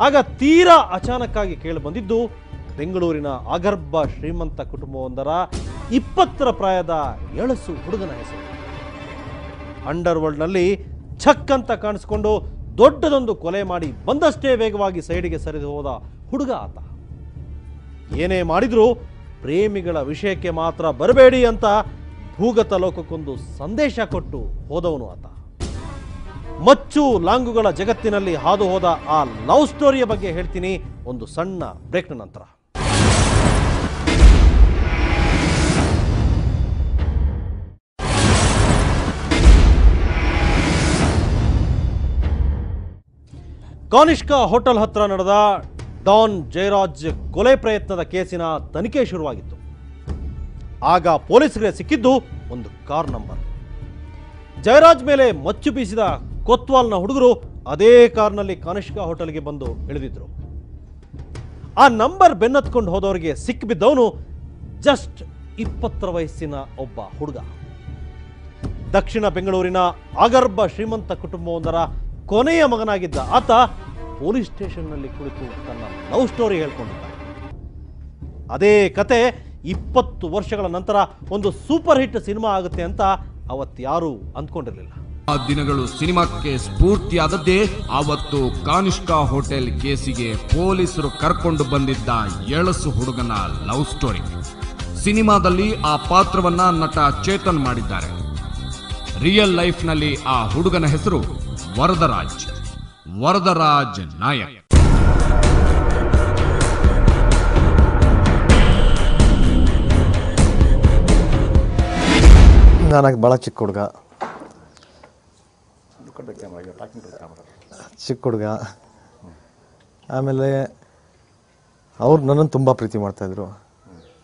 ಆಗ ತೀರಾ ಅಚಾನಕ್ಕಾಗಿ ಕೇಳಿ ಬಂದಿದ್ದು ಬೆಂಗಳೂರಿನ ಆಗರ್ಭ ಶ್ರೀಮಂತ ಕುಟುಂಬವೊಂದರ 20ರ ಪ್ರಾಯದ ಎಳಸು ಹುಡುಗನ ಹೆಸರು. ಅಂಡರ್ವರ್ಲ್ಡ್ನಲ್ಲಿ ಛಕ್ ಅಂತ ಕಾಣಿಸಿಕೊಂಡು ದೊಡ್ಡದೊಂದು ಕೊಲೆ ಮಾಡಿ ಬಂದಷ್ಟೇ ವೇಗವಾಗಿ ಸೈಡಿಗೆ ಸರಿದು ಹೋದ ಹುಡುಗ ಆತ. ಏನೇ ಮಾಡಿದ್ರೂ ಪ್ರೇಮಿಗಳ ವಿಷಯಕ್ಕೆ ಮಾತ್ರ ಬರಬೇಡಿ ಅಂತ ಭೂಗತ ಲೋಕಕ್ಕೊಂದು ಸಂದೇಶ ಕೊಟ್ಟು ಹೋದವನು ಆತ. ಮಚ್ಚು ಲಾಂಗುಗಳ ಜಗತ್ತಿನಲ್ಲಿ ಹಾದು ಹೋದ ಆ ಲವ್ ಸ್ಟೋರಿಯ ಬಗ್ಗೆ ಹೇಳ್ತೀನಿ ಒಂದು ಸಣ್ಣ ಬ್ರೇಕ್ನ ನಂತರ. ಕಾನಿಷ್ಕಾ ಹೋಟೆಲ್ ಹತ್ರ ನಡೆದ ಡಾನ್ ಜಯರಾಜ್ ಕೊಲೆ ಪ್ರಯತ್ನದ ಕೇಸಿನ ತನಿಖೆ ಶುರುವಾಗಿತ್ತು. ಆಗ ಪೊಲೀಸರಿಗೆ ಸಿಕ್ಕಿದ್ದು ಒಂದು ಕಾರ್ ನಂಬರ್. ಜಯರಾಜ್ ಮೇಲೆ ಮಚ್ಚು ಬೀಸಿದ ಕೊತ್ವಾಲ್ನ ಹುಡುಗರು ಅದೇ ಕಾರ್ನಲ್ಲಿ ಕಾನಿಷ್ಕಾ ಹೋಟೆಲ್ಗೆ ಬಂದು ಇಳಿದಿದ್ರು. ಆ ನಂಬರ್ ಬೆನ್ನತ್ಕೊಂಡು ಹೋದವರಿಗೆ ಸಿಕ್ಕಿಬಿದ್ದವನು ಜಸ್ಟ್ 20 ವಯಸ್ಸಿನ ಒಬ್ಬ ಹುಡುಗ. ದಕ್ಷಿಣ ಬೆಂಗಳೂರಿನ ಆಗರ್ಭ ಶ್ರೀಮಂತ ಕುಟುಂಬವೊಂದರ ಕೊನೆಯ ಮಗನಾಗಿದ್ದ ಆತ ಪೊಲೀಸ್ ಸ್ಟೇಷನ್ನಲ್ಲಿ ಕುಳಿತು ತನ್ನ ಲವ್ ಸ್ಟೋರಿ ಹೇಳ್ಕೊಂಡಿದ್ದ. ಅದೇ ಕತೆ 20 ವರ್ಷಗಳ ನಂತರ ಒಂದು ಸೂಪರ್ ಹಿಟ್ ಸಿನಿಮಾ ಆಗುತ್ತೆ ಅಂತ ಅವತ್ಯಾರೂ ಅಂದ್ಕೊಂಡಿರಲಿಲ್ಲ. ಆ ದಿನಗಳು ಸಿನಿಮಾಕ್ಕೆ ಸ್ಫೂರ್ತಿಯಾದದ್ದೇ ಆವತ್ತು ಕಾನಿಷ್ಕಾ ಹೋಟೆಲ್ ಕೇಸಿಗೆ ಪೊಲೀಸರು ಕರ್ಕೊಂಡು ಬಂದಿದ್ದ ಎಳಸು ಹುಡುಗನ ಲವ್ ಸ್ಟೋರಿ. ಸಿನಿಮಾದಲ್ಲಿ ಆ ಪಾತ್ರವನ್ನ ನಟ ಚೇತನ್ ಮಾಡಿದ್ದಾರೆ. ರಿಯಲ್ ಲೈಫ್ನಲ್ಲಿ ಆ ಹುಡುಗನ ಹೆಸರು ವರದರಾಜ್ ನಾಯಕ್. ನನಗೆ ಭಾಳ ಚಿಕ್ಕ ಹುಡುಗ, ಆಮೇಲೆ ಅವ್ರು ನನ್ನನ್ನು ತುಂಬ ಪ್ರೀತಿ ಮಾಡ್ತಾಯಿದ್ರು,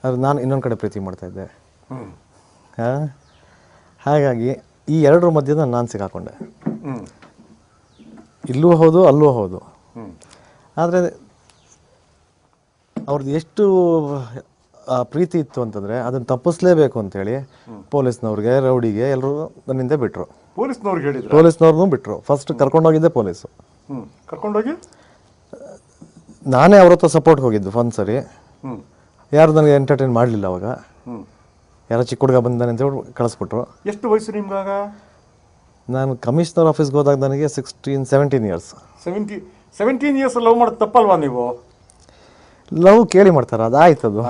ಆದರೆ ನಾನು ಇನ್ನೊಂದು ಕಡೆ ಪ್ರೀತಿ ಮಾಡ್ತಾಯಿದ್ದೆ. ಹಾಗಾಗಿ ಈ ಎರಡರ ಮಧ್ಯದ ನಾನು ಸಿಕ್ಕಾಕೊಂಡೆ. ಇಲ್ಲೂ ಹೌದು ಅಲ್ಲೂ ಹೌದು. ಆದರೆ ಅವ್ರದ್ದು ಎಷ್ಟು ಪ್ರೀತಿ ಇತ್ತು ಅಂತಂದರೆ ಅದನ್ನು ತಪ್ಪಿಸ್ಲೇಬೇಕು ಅಂತೇಳಿ ಪೊಲೀಸ್ನವ್ರಿಗೆ, ರೌಡಿಗೆ ಎಲ್ಲರೂ ನನ್ನಿಂದ ಬಿಟ್ಟರು. ಪೊಲೀಸ್ನವ್ರನ್ನೂ ಬಿಟ್ಟರು. ಫಸ್ಟ್ ಕರ್ಕೊಂಡೋಗಿದ್ದೆ ಪೊಲೀಸು. ಕರ್ಕೊಂಡೋಗಿ ನಾನೇ ಅವ್ರ ಹತ್ರ ಸಪೋರ್ಟ್ಗೆ ಹೋಗಿದ್ದು ಒಂದು ಸರಿ. ಯಾರು ನನಗೆ ಎಂಟರ್ಟೈನ್ ಮಾಡಲಿಲ್ಲ ಅವಾಗ. ಯಾರೋ ಚಿಕ್ಕ ಹುಡುಗ ಬಂದಾನೆ ಅಂತ ಹೇಳಿ ಕಳಿಸ್ಬಿಟ್ರು. ಎಷ್ಟು ವಯಸ್ಸು ನಿಮ್ಗಾಗ? ನಾನು ಕಮಿಷನರ್ ಆಫೀಸ್ಗೆ ಹೋದಾಗ ನನಗೆ 17 ಇಯರ್ಸ್. 17 ಇಯರ್ಸ್ ಲವ್ ಮಾಡೋದು ತಪ್ಪಲ್ವಾ ನೀವು? ಲವ್ ಕೇಳಿ ಮಾಡ್ತಾರೆ, ಅದು ಆಯ್ತದು.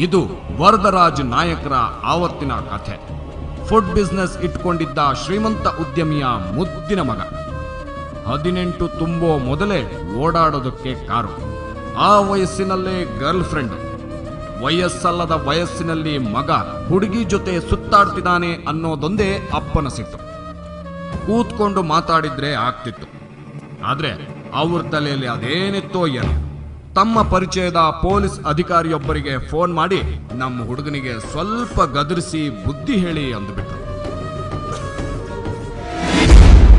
ಇದು ವರದರಾಜ್ ನಾಯಕರ ಆವತ್ತಿನ ಕಥೆ. ಫುಡ್ ಬಿಸ್ನೆಸ್ ಇಟ್ಕೊಂಡಿದ್ದ ಶ್ರೀಮಂತ ಉದ್ಯಮಿಯ ಮುದ್ದಿನ ಮಗ. 18 ತುಂಬೋ ಮೊದಲೇ ಓಡಾಡೋದಕ್ಕೆ ಕಾರು. ಆ ವಯಸ್ಸಿನಲ್ಲೇ ಗರ್ಲ್ ಫ್ರೆಂಡ್. ವಯಸ್ಸಲ್ಲದ ವಯಸ್ಸಿನಲ್ಲಿ ಮಗ ಹುಡುಗಿ ಜೊತೆ ಸುತ್ತಾಡ್ತಿದ್ದಾನೆ ಅನ್ನೋದೊಂದೇ ಅಪ್ಪನ ಸಿಟ್ಟು. ಕೂತ್ಕೊಂಡು ಮಾತಾಡಿದ್ರೆ ಆಗ್ತಿತ್ತು. ಆದ್ರೆ ಅವ್ರ ತಲೆಯಲ್ಲಿ ಅದೇನಿತ್ತೋ ಏನೋ. ತಮ್ಮ ಪರಿಚಯದ ಪೊಲೀಸ್ ಅಧಿಕಾರಿಯೊಬ್ಬರಿಗೆ ಫೋನ್ ಮಾಡಿ ನಮ್ಮ ಹುಡುಗನಿಗೆ ಸ್ವಲ್ಪ ಗದರಿಸಿ ಬುದ್ಧಿ ಹೇಳಿ ಅಂದುಬಿಟ್ರು.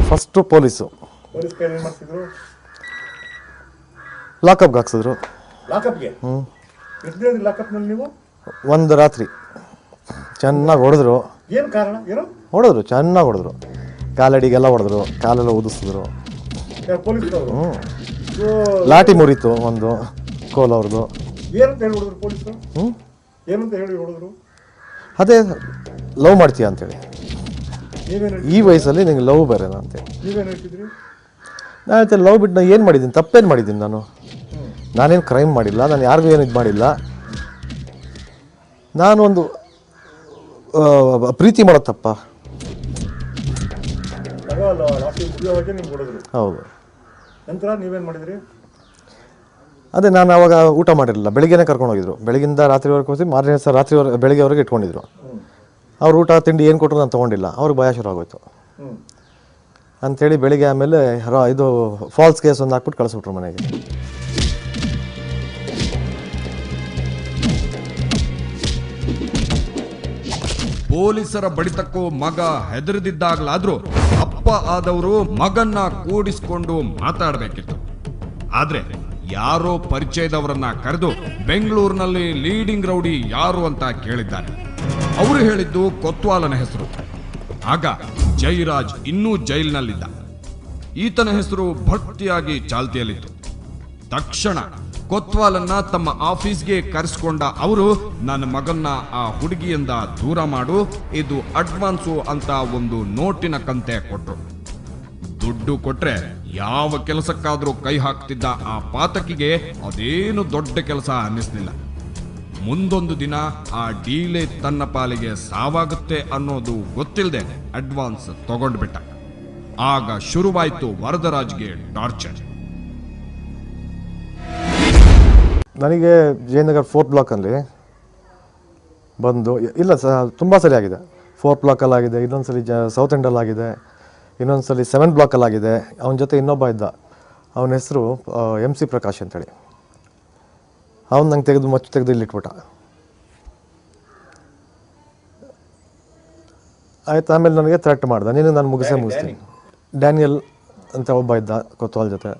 First police ಲಾಕಪ್ಗೆ ಹಾಕ್ಸಿದ್ರು. ಒಂದು ರಾತ್ರಿ ಚೆನ್ನಾಗಿ ಹೊಡೆದ್ರು. ಹೊಡೆದ್ರು, ಚೆನ್ನಾಗಿ ಹೊಡೆದ್ರು. ಕಾಲಡಿಗೆಲ್ಲ ಹೊಡೆದ್ರು, ಕಾಲೆಲ್ಲ ಉದಿಸಿದ್ರು. ಲಾಠಿ ಮುರಿತು ಒಂದು ಕೋಲ್ ಅವ್ರದ್ದು. ಅದೇ ಲವ್ ಮಾಡ್ತೀಯ ಅಂತೇಳಿ. ಈ ವಯಸ್ಸಲ್ಲಿ ನಿಂಗೆ ಲವ್ ಬೇರೆನಾ ಅಂತೇಳಿ. ನಾನು ಹೇಳ್ತೇನೆ ಲವ್ ಬಿಟ್ಟು ನಾನು ಏನು ಮಾಡಿದ್ದೀನಿ, ತಪ್ಪೇನು ಮಾಡಿದ್ದೀನಿ ನಾನೇನು ಕ್ರೈಮ್ ಮಾಡಿಲ್ಲ, ನಾನು ಯಾರಿಗೂ ಏನು ಇದು ಮಾಡಿಲ್ಲ. ನಾನು ಒಂದು ಪ್ರೀತಿ ಮಾಡೋದು ತಪ್ಪ? ಹೌದು. ನಂತರ ನೀವೇನು ಮಾಡಿದ್ರಿ? ಅದೇ ನಾನು ಅವಾಗ ಊಟ ಮಾಡಿರಲಿಲ್ಲ. ಬೆಳಿಗ್ಗೆನೇ ಕರ್ಕೊಂಡು ಹೋಗಿದ್ರು. ಬೆಳಗಿಂದ ರಾತ್ರಿವರೆಗೆ ಹೋಗಿ ಮಾರನೇ ದಿವಸ ಬೆಳಿಗ್ಗೆವರೆಗೆ ಇಟ್ಕೊಂಡಿದ್ರು. ಅವ್ರು ಊಟ ತಿಂಡಿ ಏನು ಕೊಟ್ಟರು ನಾನು ತೊಗೊಂಡಿಲ್ಲ. ಅವ್ರಿಗೆ ಭಯ ಶುರು ಆಗೋಯ್ತು ಅಂಥೇಳಿ ಬೆಳಿಗ್ಗೆ ಆಮೇಲೆ ಇದು ಫಾಲ್ಸ್ ಕೇಸ್ ಒಂದು ಹಾಕ್ಬಿಟ್ಟು ಕಳಿಸ್ಬಿಟ್ರು ಮನೆಗೆ. ಪೊಲೀಸರ ಬಡಿತಕ್ಕೂ ಮಗ ಹೆದರಿದಿದ್ದಾಗಲಾದ್ರೂ ಅಪ್ಪ ಆದವರು ಮಗನ್ನ ಕೂಡಿಸ್ಕೊಂಡು ಮಾತಾಡಬೇಕಿತ್ತು. ಆದ್ರೆ ಯಾರೋ ಪರಿಚಯದವರನ್ನ ಕರೆದು ಬೆಂಗಳೂರಿನಲ್ಲಿ ಲೀಡಿಂಗ್ ರೌಡಿ ಯಾರು ಅಂತ ಕೇಳಿದ್ದಾರೆ. ಅವರು ಹೇಳಿದ್ದು ಕೊತ್ವಾಲನ ಹೆಸರು. ಆಗ ಜೈರಾಜ್ ಇನ್ನೂ ಜೈಲಿನಲ್ಲಿದ್ದ. ಈತನ ಹೆಸರು ಭರ್ತಿಯಾಗಿ ಚಾಲ್ತಿಯಲ್ಲಿತ್ತು. ತಕ್ಷಣ ಕೊತ್ವಾಲನ್ನ ತಮ್ಮ ಆಫೀಸ್ಗೆ ಕರೆಸ್ಕೊಂಡ ಅವರು ನನ್ನ ಮಗನ್ನ ಆ ಹುಡುಗಿಯಿಂದ ದೂರ ಮಾಡು, ಇದು ಅಡ್ವಾನ್ಸು ಅಂತ ಒಂದು ನೋಟಿನ ಕಂತೆ ಕೊಟ್ರು. ದುಡ್ಡು ಕೊಟ್ರೆ ಯಾವ ಕೆಲಸಕ್ಕಾದ್ರೂ ಕೈ ಹಾಕ್ತಿದ್ದ ಆ ಪಾತಕಿಗೆ ಅದೇನು ದೊಡ್ಡ ಕೆಲಸ ಅನ್ನಿಸ್ಲಿಲ್ಲ. ಮುಂದೊಂದು ದಿನ ಆ ಡೀಲೆ ತನ್ನ ಪಾಲಿಗೆ ಸಾವಾಗುತ್ತೆ ಅನ್ನೋದು ಗೊತ್ತಿಲ್ಲದೆ ಅಡ್ವಾನ್ಸ್ ತಗೊಂಡ್ಬಿಟ್ಟ. ಆಗ ಶುರುವಾಯಿತು ವರದರಾಜ್ಗೆ ಟಾರ್ಚರ್. ನನಗೆ ಜಯನಗರ್ 4th ಬ್ಲಾಕಲ್ಲಿ ಬಂದು ಇಲ್ಲ ತುಂಬ ಸರಿ ಆಗಿದೆ. 4th ಬ್ಲಾಕಲ್ಲಿ ಆಗಿದೆ, ಇನ್ನೊಂದ್ಸಲಿ ಸೌತ್ ಎಂಡಲ್ಲಿ ಆಗಿದೆ, ಇನ್ನೊಂದ್ಸಲಿ 7th ಬ್ಲಾಕಲ್ಲಿ ಆಗಿದೆ. ಅವನ ಜೊತೆ ಇನ್ನೊಬ್ಬ ಇದ್ದ, ಅವನ ಹೆಸರು MC ಪ್ರಕಾಶ್ ಅಂತೇಳಿ. ಅವನು ನಂಗೆ ಮಚ್ಚು ತೆಗೆದು ಇಲ್ಲಿಟ್ಬಿಟ್ಟ. ಆಯ್ತು. ಆಮೇಲೆ ನನಗೆ ಥ್ರೆಟ್ ಮಾಡ್ದೆ, ನೀನು ನಾನು ಮುಗಿಸ್ತೀನಿ. ಡ್ಯಾನಿಯಲ್ ಅಂತ ಒಬ್ಬ ಇದ್ದ ಕೊತ್ವಾಲ್ ಜೊತೆ.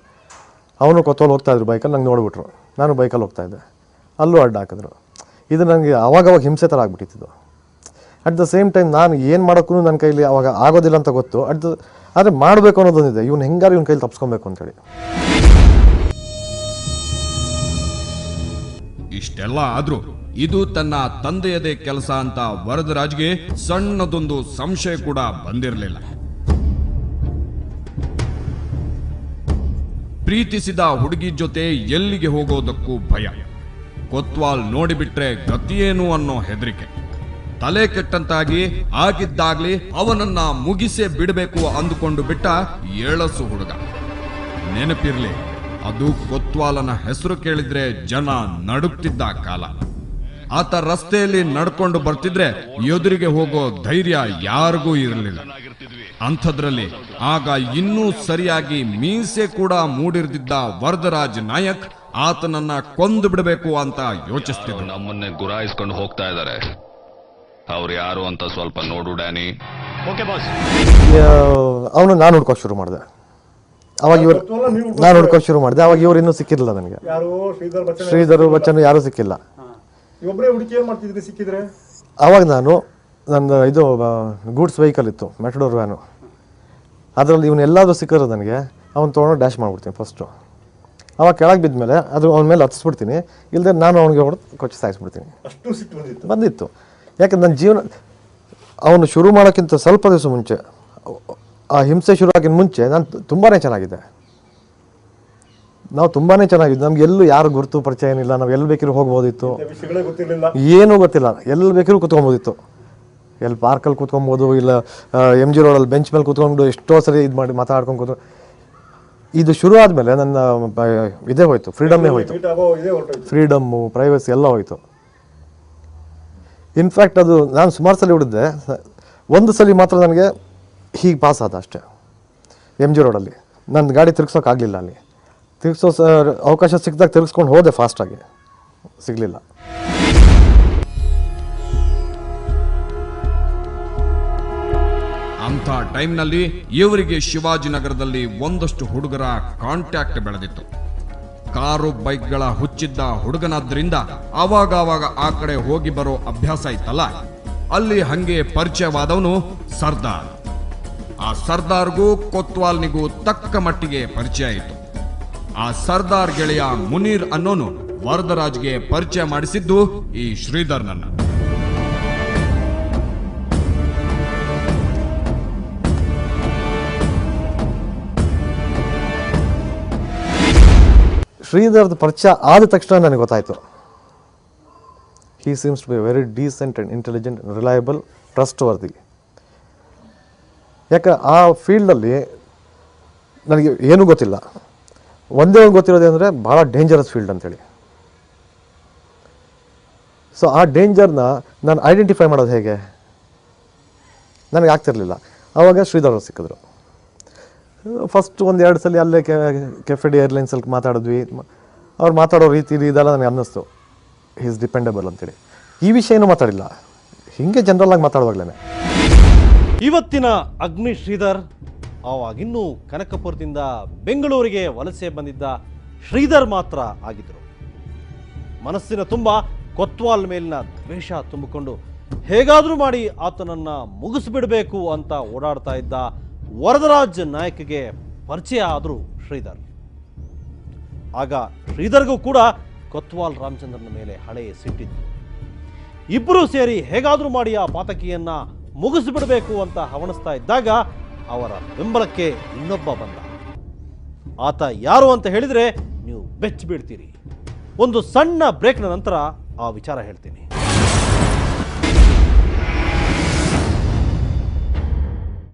ಅವನು ಕೊತ್ವಾಲ್ ಹೋಗ್ತಾಯಿದ್ರು ಬೈಕಲ್ಲಿ. ನಂಗೆ ನೋಡಿಬಿಟ್ರು. ನಾನು ಬೈಕಲ್ಲಿ ಹೋಗ್ತಾಯಿದ್ದೆ. ಅಲ್ಲೂ ಅಡ್ಡ ಹಾಕಿದ್ರು. ಇದು ನನಗೆ ಅವಾಗವಾಗ ಹಿಂಸೆ ಥರ ಆಗ್ಬಿಟ್ಟಿತ್ತು. ಅಟ್ ದ ಸೇಮ್ ಟೈಮ್ ನಾನು ಏನು ಮಾಡೋಕ್ಕೂ ನನ್ನ ಕೈಲಿ ಅವಾಗ ಆಗೋದಿಲ್ಲ ಅಂತ ಗೊತ್ತು. ಆದರೆ ಮಾಡಬೇಕು ಅನ್ನೋದೊಂದಿದೆ, ಇವನು ಹೆಂಗಾರು ಇವನ ಕೈಲಿ ತಪ್ಸ್ಕೊಬೇಕು ಅಂತೇಳಿ. ಇಷ್ಟೆಲ್ಲ ಆದ್ರೂ ಇದು ತನ್ನ ತಂದೆಯದೇ ಕೆಲಸ ಅಂತ ವರದರಾಜ್ಗೆ ಸಣ್ಣದೊಂದು ಸಂಶಯ ಕೂಡ ಬಂದಿರಲಿಲ್ಲ. ಪ್ರೀತಿಸಿದ ಹುಡುಗಿ ಜೊತೆ ಎಲ್ಲಿಗೆ ಹೋಗೋದಕ್ಕೂ ಭಯ. ಕೊತ್ವಾಲ್ ನೋಡಿಬಿಟ್ರೆ ಗತಿಯೇನು ಅನ್ನೋ ಹೆದರಿಕೆ. ತಲೆ ಕೆಟ್ಟಂತಾಗಿ ಆಗಿದ್ದಾಗ್ಲಿ ಅವನನ್ನ ಮುಗಿಸೇ ಬಿಡಬೇಕು ಅಂದುಕೊಂಡು ಬಿಟ್ಟ ಏಳಸು ಹುಡುಗ. ನೆನಪಿರ್ಲಿ, ಅದು ಕೊತ್ವಾಲನ ಹೆಸರು ಕೇಳಿದ್ರೆ ಜನ ನಡುಕ್ತಿದ್ದ ಕಾಲ. ಆತ ರಸ್ತೆಯಲ್ಲಿ ನಡ್ಕೊಂಡು ಬರ್ತಿದ್ರೆ ಎದುರಿಗೆ ಹೋಗೋ ಧೈರ್ಯ ಯಾರಿಗೂ ಇರಲಿಲ್ಲ. ಅಂಥದ್ರಲ್ಲಿ ಆಗ ಇನ್ನೂ ಸರಿಯಾಗಿ ಮೀಸೆ ಕೂಡ ಮೂಡಿರ್ದಿದ್ದ ವರದರಾಜ್ ನಾಯಕ್ ಆತನನ್ನ ಕೊಂದು ಬಿಡಬೇಕು ಅಂತ ಯೋಚಿಸ್ತಿದ್ರು. ನಮ್ಮನ್ನೇ ಗುರಾಯಿಸ್ಕೊಂಡು ಹೋಗ್ತಾ ಇದ್ದಾರೆ, ಅವ್ರು ಯಾರು ಅಂತ ಸ್ವಲ್ಪ ನೋಡು ಡ್ಯಾನಿ. ಅವನು ನಾನು ಹುಡ್ಕೋಕ್ ಶುರು ಮಾಡಿದೆ. ಅವಾಗ ನಾನು ಹುಡ್ಕೋಕ್ ಶುರು ಮಾಡಿದೆ. ಅವಾಗ ಇವ್ರು ಇನ್ನೂ ಸಿಕ್ಕಿರಲಿಲ್ಲ ನನಗೆ. ಶ್ರೀಧರ್ ಬಚ್ಚನ್ ಯಾರೂ ಸಿಕ್ಕಿಲ್ಲ. ಅವಾಗ ನಾನು ಇದು ಗೂಡ್ಸ್ ವೆಹಿಕಲ್ ಇತ್ತು, ಮೆಟಡೋರ್ ವ್ಯಾನು. ಅದರಲ್ಲಿ ಇವನ್ನೆಲ್ಲಾದರೂ ಸಿಕ್ಕಿರೋ ನನಗೆ ಅವ್ನು ತೊಗೊಂಡು ಡ್ಯಾಶ್ ಮಾಡಿಬಿಡ್ತೀನಿ ಫಸ್ಟು. ಅವಾಗ ಕೆಳಗೆ ಬಿದ್ಮೇಲೆ ಅದು ಅವನ ಮೇಲೆ ಹತ್ತಿಸ್ಬಿಡ್ತೀನಿ. ಇಲ್ಲದೆ ನಾನು ಅವನಿಗೆ ಹೊಡೆದು ಕೊಚ್ಚಿ ಸಾಯಿಸ್ಬಿಡ್ತೀನಿ. ಬಂದಿತ್ತು. ಯಾಕಂದ್ರೆ ನನ್ನ ಜೀವನ ಅವನು ಶುರು ಮಾಡೋಕ್ಕಿಂತ ಸ್ವಲ್ಪ ದಿವಸ ಮುಂಚೆ, ಆ ಹಿಂಸೆ ಶುರು ಆಗಿನ ಮುಂಚೆ ನಾನು ತುಂಬಾ ಚೆನ್ನಾಗಿದೆ. ನಾವು ತುಂಬಾ ಚೆನ್ನಾಗಿದ್ದು, ನಮ್ಗೆ ಎಲ್ಲೂ ಯಾರು ಗುರುತು ಪರಿಚಯ ಏನಿಲ್ಲ, ನಾವು ಎಲ್ಲಿ ಬೇಕಿರೋ ಹೋಗ್ಬೋದಿತ್ತು, ಏನೂ ಗೊತ್ತಿಲ್ಲ, ಎಲ್ಲಿ ಬೇಕಿರೋ ಕೂತ್ಕೊಬೋದಿತ್ತು. ಎಲ್ಲಿ ಪಾರ್ಕಲ್ಲಿ ಕೂತ್ಕೊಬೋದು, ಇಲ್ಲ MG ರೋಡಲ್ಲಿ ಬೆಂಚ್ ಮೇಲೆ ಕೂತ್ಕೊಂಡು ಎಷ್ಟೋ ಸರಿ ಇದು ಮಾಡಿ ಮಾತಾಡ್ಕೊಂಡು ಕೂತು. ಇದು ಶುರು ಆದಮೇಲೆ ನನ್ನ ಇದೇ ಹೋಯ್ತು, ಫ್ರೀಡಮ್ಮೇ ಹೋಯ್ತು, ಫ್ರೀಡಮ್ಮು ಪ್ರೈವಸಿ ಎಲ್ಲ ಹೋಯ್ತು. ಇನ್ಫ್ಯಾಕ್ಟ್ ಅದು ನಾನು ಸುಮಾರು ಸಲ ಹೊಡಿದ್ದೆ, ಒಂದು ಸಲ ಮಾತ್ರ ನನಗೆ ಹೀಗೆ ಪಾಸ್ ಆದ ಅಷ್ಟೇ. MG ರೋಡಲ್ಲಿ ನನ್ನ ಗಾಡಿ ತಿರ್ಗ್ಸೋಕ್ಕಾಗಲಿಲ್ಲ, ಅಲ್ಲಿ ತಿರ್ಗಿಸೋ ಅವಕಾಶ ಸಿಕ್ಕಿದಾಗ ತಿರ್ಗಿಸ್ಕೊಂಡು ಹೋದೆ ಫಾಸ್ಟಾಗಿ, ಸಿಗಲಿಲ್ಲ. ಅಂಥ ಟೈಮ್ನಲ್ಲಿ ಇವರಿಗೆ ಶಿವಾಜಿನಗರದಲ್ಲಿ ಒಂದಷ್ಟು ಹುಡುಗರ ಕಾಂಟ್ಯಾಕ್ಟ್ ಬೆಳೆದಿತ್ತು. ಕಾರು ಬೈಕ್ಗಳ ಹುಚ್ಚಿದ್ದ ಹುಡುಗನಾದ್ರಿಂದ ಅವಾಗ ಆ ಕಡೆ ಹೋಗಿ ಬರೋ ಅಭ್ಯಾಸ ಇತ್ತಲ್ಲ, ಅಲ್ಲಿ ಹಂಗೆ ಪರಿಚಯವಾದವನು ಸರ್ದಾರ್. ಆ ಸರ್ದಾರ್ಗೂ ಕೊತ್ವಾಲ್ನಿಗೂ ತಕ್ಕ ಮಟ್ಟಿಗೆ ಪರಿಚಯ ಇತ್ತು. ಆ ಸರ್ದಾರ್ ಗೆಳೆಯ ಮುನೀರ್ ಅನ್ನೋನು ವರದರಾಜ್ಗೆ ಪರಿಚಯ ಮಾಡಿಸಿದ್ದು ಈ ಶ್ರೀಧರ್ನನ್ನ. ಶ್ರೀಧರ್ದ ಪರಿಚಯ ಆದ ತಕ್ಷಣ ನನಗೆ ಗೊತ್ತಾಯಿತು, he seems to be very decent and intelligent, reliable, trustworthy. ಯಾಕೆ ಆ ಫೀಲ್ಡಲ್ಲಿ ನನಗೆ ಏನೂ ಗೊತ್ತಿಲ್ಲ. ಒಂದೇ ಒಂದು ಗೊತ್ತಿರೋದೇನೆಂದರೆ ಭಾಳ ಡೇಂಜರಸ್ ಫೀಲ್ಡ್ ಅಂತೇಳಿ. ಸೊ ಆ ಡೇಂಜರ್ನ ನಾನು ಐಡೆಂಟಿಫೈ ಮಾಡೋದು ಹೇಗೆ ನನಗೆ ಆಗ್ತಿರಲಿಲ್ಲ. ಆವಾಗ ಶ್ರೀಧರ್ ಅವ್ರು ಸಿಕ್ಕಿದ್ರು. ಫಸ್ಟ್ ಒಂದು 2 ಸಲ ಅಲ್ಲೇ ಕೆಫೆಡಿ ಏರ್ಲೈನ್ಸಲ್ಲಿ ಮಾತಾಡಿದ್ವಿ. ಅವ್ರು ಮಾತಾಡೋ ರೀತಿ ಇದೆಲ್ಲ ನನಗೆ ಅನ್ನಿಸ್ತು, ಈಸ್ ಡಿಪೆಂಡಬಲ್ ಅಂತೇಳಿ. ಈ ವಿಷಯನೂ ಮಾತಾಡಿಲ್ಲ, ಹೀಗೆ ಜನರಲ್ಲಾಗಿ ಮಾತಾಡುವಾಗಲೇ. ಇವತ್ತಿನ ಅಗ್ನಿ ಶ್ರೀಧರ್ ಅವಾಗಿನ್ನೂ ಕನಕಪುರದಿಂದ ಬೆಂಗಳೂರಿಗೆ ವಲಸೆ ಬಂದಿದ್ದ ಶ್ರೀಧರ್ ಮಾತ್ರ ಆಗಿದ್ದರು. ಮನಸ್ಸಿನ ತುಂಬ ಕೊತ್ವಾಲ್ ಮೇಲಿನ ದ್ವೇಷ ತುಂಬಿಕೊಂಡು ಹೇಗಾದರೂ ಮಾಡಿ ಆತನನ್ನು ಮುಗಿಸ್ಬಿಡಬೇಕು ಅಂತ ಓಡಾಡ್ತಾ ಇದ್ದ ವರದರಾಜ್ ನಾಯಕ್ಗೆ ಪರಿಚಯ ಆದರು ಶ್ರೀಧರ್. ಆಗ ಶ್ರೀಧರ್ಗೂ ಕೂಡ ಕೊತ್ವಾಲ್ ರಾಮಚಂದ್ರನ ಮೇಲೆ ಹಳೆಯ ಸಿಟ್ಟಿತ್ತು. ಇಬ್ಬರೂ ಸೇರಿ ಹೇಗಾದರೂ ಮಾಡಿ ಆ ಪಾತಕಿಯನ್ನ ಮುಗಿಸಿಬಿಡಬೇಕು ಅಂತ ಹವಣಿಸ್ತಾ ಇದ್ದಾಗ ಅವರ ಬೆಂಬಲಕ್ಕೆ ಇನ್ನೊಬ್ಬ ಬಂದ. ಆತ ಯಾರು ಅಂತ ಹೇಳಿದರೆ ನೀವು ಬೆಚ್ಚಿ ಬೀಳ್ತೀರಿ. ಒಂದು ಸಣ್ಣ ಬ್ರೇಕ್ನ ನಂತರ ಆ ವಿಚಾರ ಹೇಳ್ತೀನಿ.